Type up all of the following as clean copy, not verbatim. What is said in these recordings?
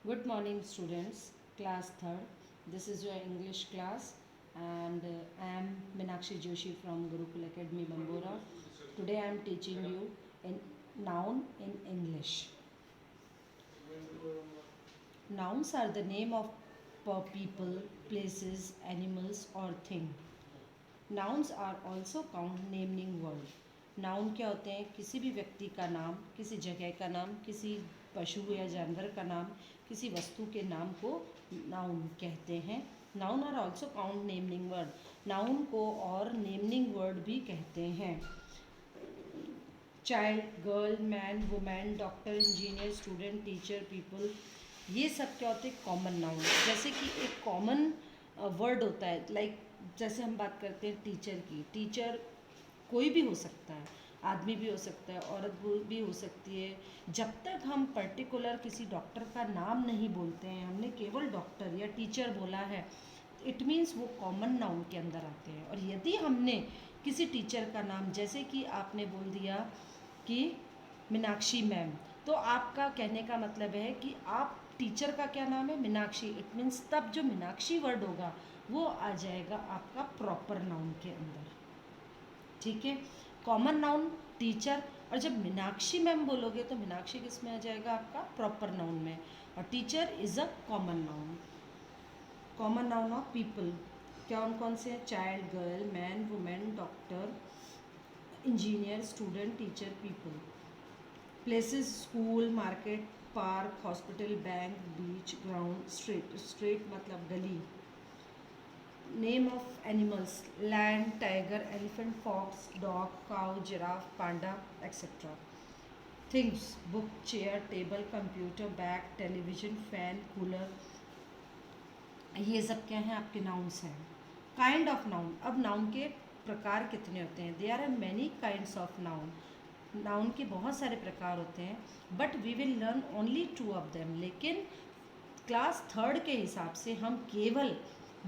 Good morning, students. Class 3rd. This is your English class, and I am Meenakshi Joshi from Gurukul Academy, Bambora. Today I am teaching you in noun in English. Nouns are the name of people, places, animals, or thing. Nouns are also count naming word. Noun क्या होते हैं? किसी भी व्यक्ति का नाम, किसी जगह का नाम, किसी पशु या जानवर का नाम, किसी वस्तु के नाम को नाउन कहते हैं. Noun are also count naming word. Noun को और नेमिंग वर्ड भी कहते हैं. Child, girl, man, women, doctor, engineer, student, teacher, people, ये सब क्या होते हैं? Common noun. जैसे कि एक कॉमन वर्ड होता है, लाइक जैसे हम बात करते हैं टीचर की. टीचर कोई भी हो सकता है, आदमी भी हो सकता है, औरत भी हो सकती है. जब तक हम पर्टिकुलर किसी डॉक्टर का नाम नहीं बोलते हैं, हमने केवल डॉक्टर या टीचर बोला है, इट मीन्स वो कॉमन नाउन के अंदर आते हैं. और यदि हमने किसी टीचर का नाम, जैसे कि आपने बोल दिया कि मीनाक्षी मैम, तो आपका कहने का मतलब है कि आप टीचर का क्या नाम है? मीनाक्षी. इट मीन्स तब जो मीनाक्षी वर्ड होगा वो आ जाएगा आपका प्रॉपर नाउन के अंदर. ठीक है. कॉमन नाउन टीचर, और जब मीनाक्षी मैम बोलोगे तो मीनाक्षी किस में आ जाएगा? आपका प्रॉपर नाउन में. और teacher is a common noun. Common noun of people कौन कौन से हैं? Child, girl, man, women, doctor, engineer, student, teacher, people. Places, school, market, park, hospital, bank, beach, ground, street. Street मतलब गली. Name of animals, land, tiger, elephant, fox, dog, cow, giraffe, panda, etcetera. Things, book, chair, table, computer, bag, television, fan, cooler, ये सब क्या हैं? आपके nouns हैं. Kind of noun. अब noun के प्रकार कितने होते हैं? There are many kinds of noun. Noun के बहुत सारे प्रकार होते हैं, but we will learn only 2 of them. लेकिन क्लास 3rd के हिसाब से हम केवल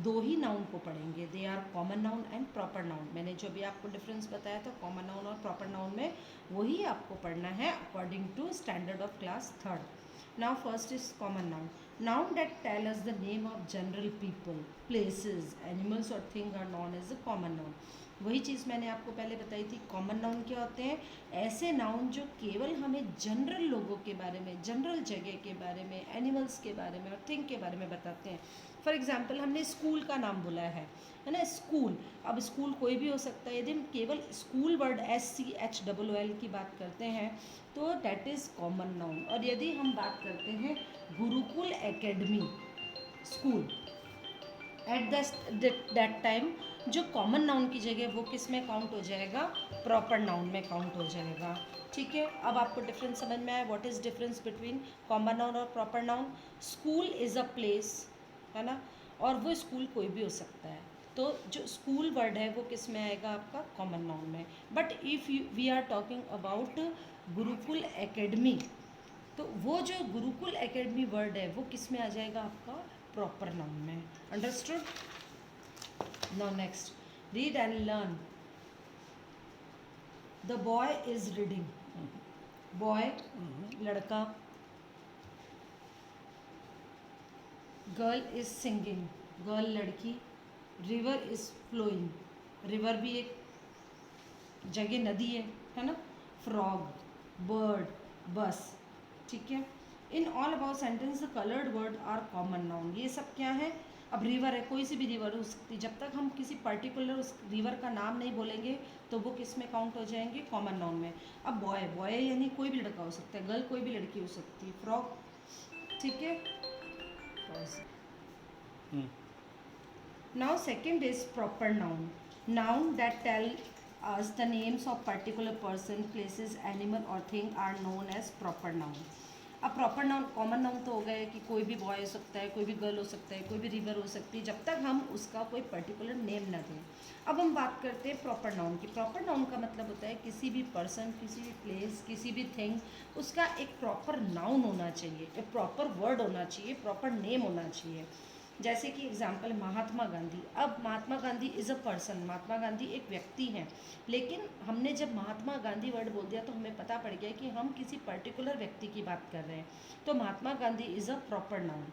2 ही नाउन को पढ़ेंगे. They are common noun and proper noun. मैंने जो भी आपको डिफरेंस बताया था कॉमन नाउन और प्रॉपर नाउन में, वही आपको पढ़ना है according to standard of class 3rd. Now first is common noun. Noun that tell us the name of general people, places, animals और thing are known as the common noun. वही चीज़ मैंने आपको पहले बताई थी. कॉमन नाउन क्या होते हैं? ऐसे नाउन जो केवल हमें जनरल लोगों के बारे में, जनरल जगह के बारे में, एनिमल्स के बारे में और थिंग के बारे में बताते हैं. फॉर एग्जाम्पल हमने स्कूल का नाम बोला है ना, स्कूल. अब स्कूल कोई भी हो सकता है. यदि हम केवल स्कूल वर्ड SCHOOL की बात करते हैं तो डैट इज़ कॉमन नाउन. और यदि हम बात करते हैं Gurukul academy school, at that time जो कॉमन नाउन की जगह वो किस में काउंट हो जाएगा? प्रॉपर नाउन में काउंट हो जाएगा. ठीक है. अब आपको डिफरेंस समझ में आया? What is difference between common noun और proper noun? School is a place, है ना, और वो स्कूल कोई भी हो सकता है. तो जो स्कूल वर्ड है वो किस में आएगा? आपका कॉमन नाउन में. But if we are talking about Gurukul academy, तो वो जो गुरुकुल एकेडमी वर्ड है वो किस में आ जाएगा? आपका प्रॉपर नाउन में. Understood? Now next, read and learn. The boy is reading. Boy लड़का. गर्ल इज सिंगिंग, गर्ल लड़की. रिवर इज फ्लोइंग, रिवर भी एक जगह नदी है ना. Frog, bird, bus. ठीक है. In all about sentence the coloured word are common noun. ये सब क्या है? अब रिवर है, कोई सी भी रिवर हो सकती है. जब तक हम किसी पर्टिकुलर उस रिवर का नाम नहीं बोलेंगे तो वो किस में काउंट हो जाएंगे? कॉमन नाउन में. अब बॉय, बॉय यानी कोई भी लड़का हो सकता है. गर्ल कोई भी लड़की हो सकती है. फ्रॉग, ठीक है. Now second is proper noun. Noun that tell us the names of particular person, places, animal or thing are known as proper noun. अब प्रॉपर नाउन, कॉमन नाउन तो हो गया कि कोई भी बॉय हो सकता है, कोई भी गर्ल हो सकता है, कोई भी रिवर हो सकती है, जब तक हम उसका कोई पर्टिकुलर नेम ना दें. अब हम बात करते हैं प्रॉपर नाउन की. प्रॉपर नाउन का मतलब होता है किसी भी पर्सन, किसी भी प्लेस, किसी भी थिंग, उसका एक प्रॉपर नाउन होना चाहिए, एक प्रॉपर वर्ड होना चाहिए, प्रॉपर नेम होना चाहिए. जैसे कि एग्जाम्पल महात्मा गांधी। अब महात्मा Gandhi is a person, Mahatma Gandhi एक व्यक्ति हैं, लेकिन हमने जब महात्मा गांधी वर्ड बोल दिया तो हमें पता पड़ गया कि हम किसी पर्टिकुलर व्यक्ति की बात कर रहे हैं। तो Mahatma Gandhi is a proper noun.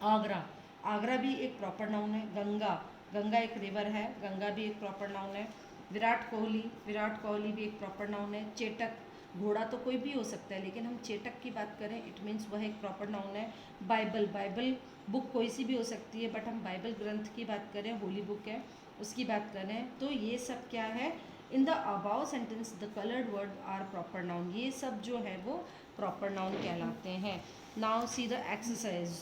Agra, Agra भी एक प्रॉपर नाउन है। गंगा, गंगा एक रिवर है, गंगा भी एक प्रॉपर नाउन है। विराट कोहली, विराट कोहली भी एक प्रॉपर नाउन है। चेटक, घोड़ा तो कोई भी हो सकता है, लेकिन हम चेटक की बात करें इट मीन्स वह एक प्रॉपर नाउन है। बाइबल, बाइबल बुक कोई सी भी हो सकती है, बट हम बाइबल ग्रंथ की बात करें, होली बुक है, उसकी बात करें तो ये सब क्या है, in the about sentence the coloured word are proper noun, ये सब जो है वो प्रॉपर नाउन कहलाते हैं। Now see the exercise,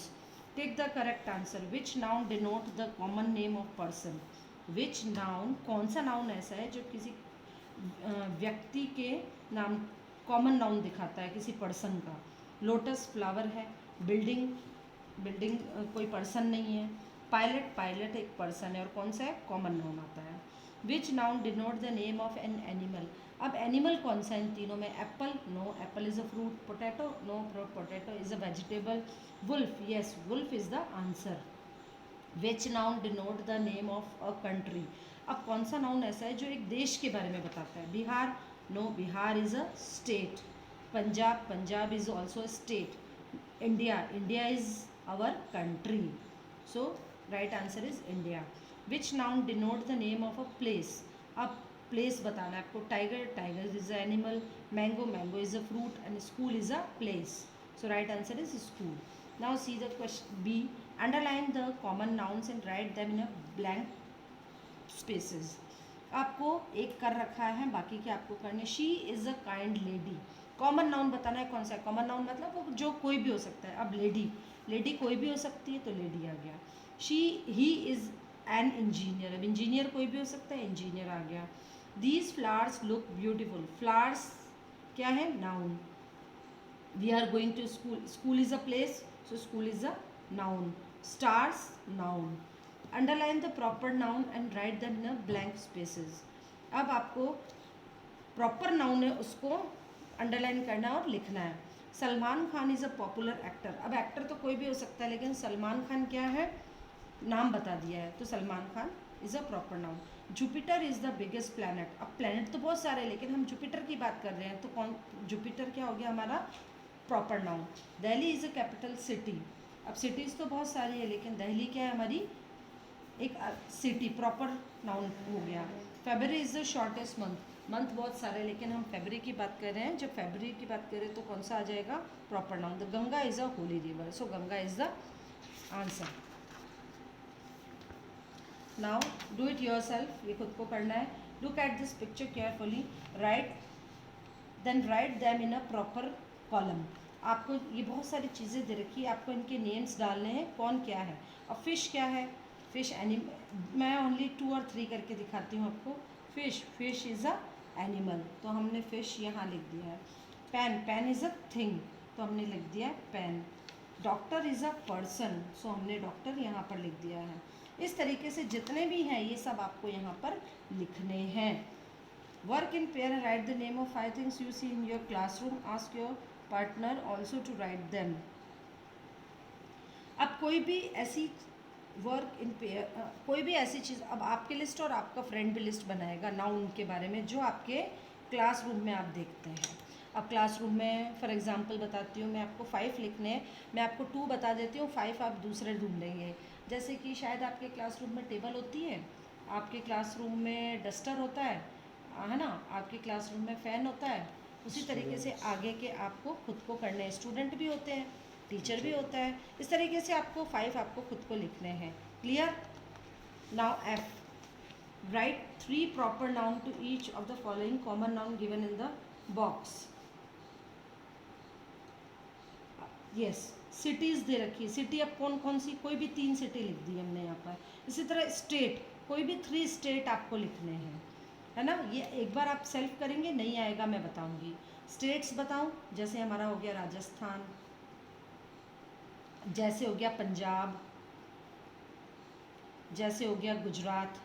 take the correct answer. Which noun denote the common name of person. Which noun, कौन सा नाउन ऐसा है जो किसी व्यक्ति के नाम, कॉमन नाउन दिखाता है किसी पर्सन का। लोटस फ्लावर है। बिल्डिंग, बिल्डिंग कोई पर्सन नहीं है। पायलट, पायलट एक पर्सन है और कौन सा है, कॉमन नाउन आता है। Which noun denote the name of an animal. अब एनिमल कौन सा है इन तीनों में, apple, no apple is a fruit. Potato, no potato is a vegetable. Wolf, yes wolf is the answer. Which noun denote the name of a country. अब कौन सा नाउन ऐसा है जो एक देश के बारे में बताता है। Bihar, no Bihar is a state. Punjab, Punjab is also a state. India, India is our country, so right answer is India. Which noun denote the name of a place. अब प्लेस बताना है आपको। Tiger, tiger is a animal. Mango, mango is a fruit and school is a place, so right answer is school. Now see the question B, underline the common nouns and write them in a blank spaces. आपको एक कर रखा है, बाकी के आपको करने। She is a kind lady, common noun बताना है कौन सा है। कॉमन नाउन मतलब वो जो कोई भी हो सकता है। अब लेडी, लेडी कोई भी हो सकती है तो लेडी आ गया। She, he is an engineer, अब इंजीनियर कोई भी हो सकता है, इंजीनियर आ गया। These flowers look beautiful, flowers क्या है, noun. We are going to school, school is a place, so school is a noun. Stars, noun. Underline the proper noun and write the in blank spaces. अब आपको proper noun है उसको underline करना है और लिखना है। Salman Khan is a popular actor. अब एक्टर तो कोई भी हो सकता है, लेकिन सलमान खान क्या है, नाम बता दिया है, तो Salman Khan is a proper noun. Jupiter is the biggest planet. अब प्लैनेट तो बहुत सारे हैं, लेकिन हम जुपिटर की बात कर रहे हैं, तो कौन, जुपिटर क्या हो गया हमारा proper noun. Delhi is a capital city. अब सिटीज़ तो बहुत सारी है, लेकिन दिल्ली क्या है हमारी एक सिटी, प्रॉपर नाउन हो गया। February is the shortest month. Month बहुत सारे, लेकिन हम फरवरी की बात कर रहे हैं। जब फरवरी की बात करें तो कौन सा आ जाएगा, proper noun. The Ganga is a holy river, so Ganga is the answer. Now do it yourself, ये खुद को करना है। Look at this picture carefully, write then write them in a proper column. आपको ये बहुत सारी चीज़ें दे रखी है, आपको इनके नेम्स डालने हैं, कौन क्या है। अब फिश क्या है, फिश एनिमल, मैं ओनली 2 और 3 करके दिखाती हूँ आपको। Fish, fish is a animal, तो हमने फिश यहाँ लिख दिया है। Pen, pen is a thing, तो हमने लिख दिया है pen. Doctor is a person, so हमने डॉक्टर यहाँ पर लिख दिया है। इस तरीके से जितने भी हैं ये सब आपको यहाँ पर लिखने हैं। Work in pair and write the name of 5 things you see in your classroom. Ask your partner also to write them. अब कोई भी ऐसी वर्क इन पेयर, कोई भी ऐसी चीज़, अब आपकी लिस्ट और आपका फ्रेंड भी लिस्ट बनाएगा नाउन के बारे में जो आपके क्लासरूम में आप देखते हैं। अब क्लासरूम में फॉर एग्जांपल बताती हूँ मैं आपको 5 लिखने हैं, मैं आपको 2 बता देती हूँ, 5 आप दूसरे ढूंढेंगे। जैसे कि शायद आपके क्लासरूम में टेबल होती है, आपके क्लासरूम में डस्टर होता है ना, आपके क्लासरूम में फ़ैन होता है। उसी तरीके से आगे के आपको खुद को करने हैं। स्टूडेंट भी होते हैं, टीचर भी होता है। इस तरीके से आपको 5 आपको खुद को लिखने हैं। Clear. Now F, write 3 proper noun to each of the following common noun given in the box. Yes, cities दे रखी है। सिटी अब कौन कौन सी, कोई भी 3 सिटी लिख दी हमने यहाँ पर। इसी तरह स्टेट, कोई भी 3 स्टेट आपको लिखने हैं, है ना। ये एक बार आप सेल्फ करेंगे, नहीं आएगा मैं बताऊंगी। स्टेट्स बताऊं, जैसे हमारा हो गया राजस्थान, जैसे हो गया पंजाब, जैसे हो गया गुजरात,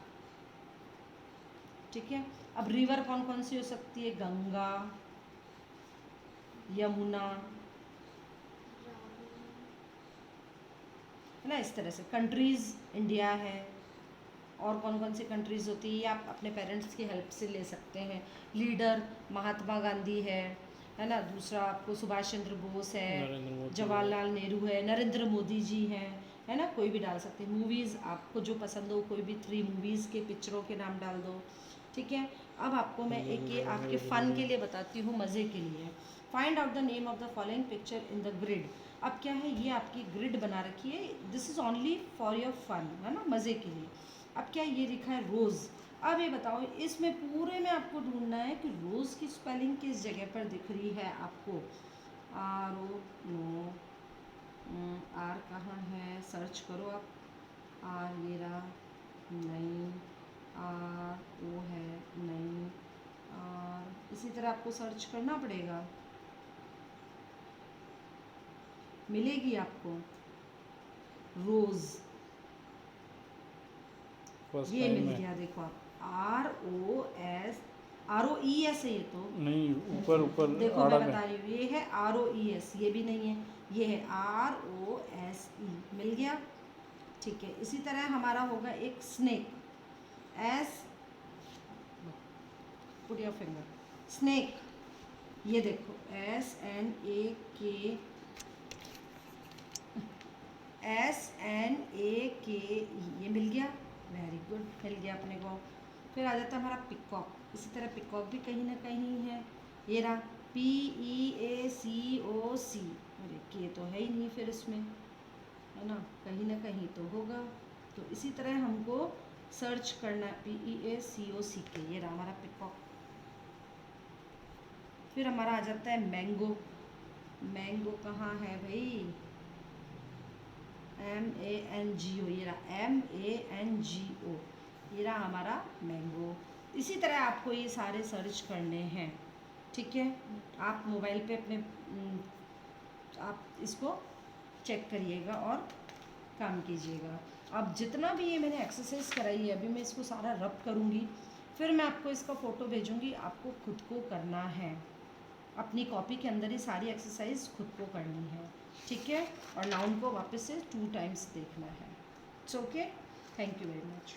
ठीक है। अब रिवर कौन कौन सी हो सकती है, गंगा, यमुना, है ना। इस तरह से कंट्रीज़ इंडिया है, और कौन कौन सी कंट्रीज़ होती है ये आप अपने पेरेंट्स की हेल्प से ले सकते हैं। लीडर महात्मा गांधी है ना। दूसरा आपको सुभाष चंद्र बोस है, जवाहरलाल नेहरू है, नरेंद्र मोदी जी हैं, है ना। कोई भी डाल सकते हैं। मूवीज़ आपको जो पसंद हो, कोई भी 3 मूवीज़ के पिक्चरों के नाम डाल दो, ठीक है। अब आपको मैं एक ये आपके फ़न के लिए बताती हूँ, मज़े के लिए। Find out the name of the following picture in the grid. अब क्या है, ये आपकी ग्रिड बना रखी है, this is only for your fun, है ना, मज़े के लिए। अब क्या ये लिखा है रोज़। अब ये बताओ, इसमें पूरे में आपको ढूंढना है कि रोज़ की स्पेलिंग किस जगह पर दिख रही है आपको। RO नो, आर कहाँ है, सर्च करो आप। आर ये रहा, नहीं, RO है, नहीं, और इसी तरह आपको सर्च करना पड़ेगा, मिलेगी आपको रोज़। ये मिल गया, देखो आप, ROES है ये तो नहीं, ऊपर ऊपर देखो मैं बता रही हूँ, ये है ROES, ये भी नहीं है, ये है ROSE, मिल गया, ठीक है। इसी तरह हमारा होगा एक snake, S, put your finger, snake, ये देखो SNAKE, ये मिल गया, वेरी गुड, मिल गया अपने को। फिर आ जाता है हमारा पिकॉक। इसी तरह पिकॉक भी कहीं ना कहीं है, ये रहा PEACOC, अरे के तो है ही नहीं फिर इसमें, है ना, कहीं ना कहीं तो होगा। तो इसी तरह हमको सर्च करना है, PEACOCK, ये रहा हमारा पिकॉक। फिर हमारा आ जाता है मैंगो। मैंगो कहाँ है भाई, MANGO, ये रहा MANGO, ये रहा हमारा मैंगो। इसी तरह आपको ये सारे सर्च करने हैं, ठीक है। आप मोबाइल पे अपने आप इसको चेक करिएगा और काम कीजिएगा। अब जितना भी ये मैंने एक्सरसाइज कराई है, अभी मैं इसको सारा रब करूँगी, फिर मैं आपको इसका फ़ोटो भेजूँगी, आपको खुद को करना है, अपनी कॉपी के अंदर ही सारी एक्सरसाइज खुद को करनी है, ठीक है। और नाउन को वापस से 2 टाइम्स देखना है। It's okay, thank you very much.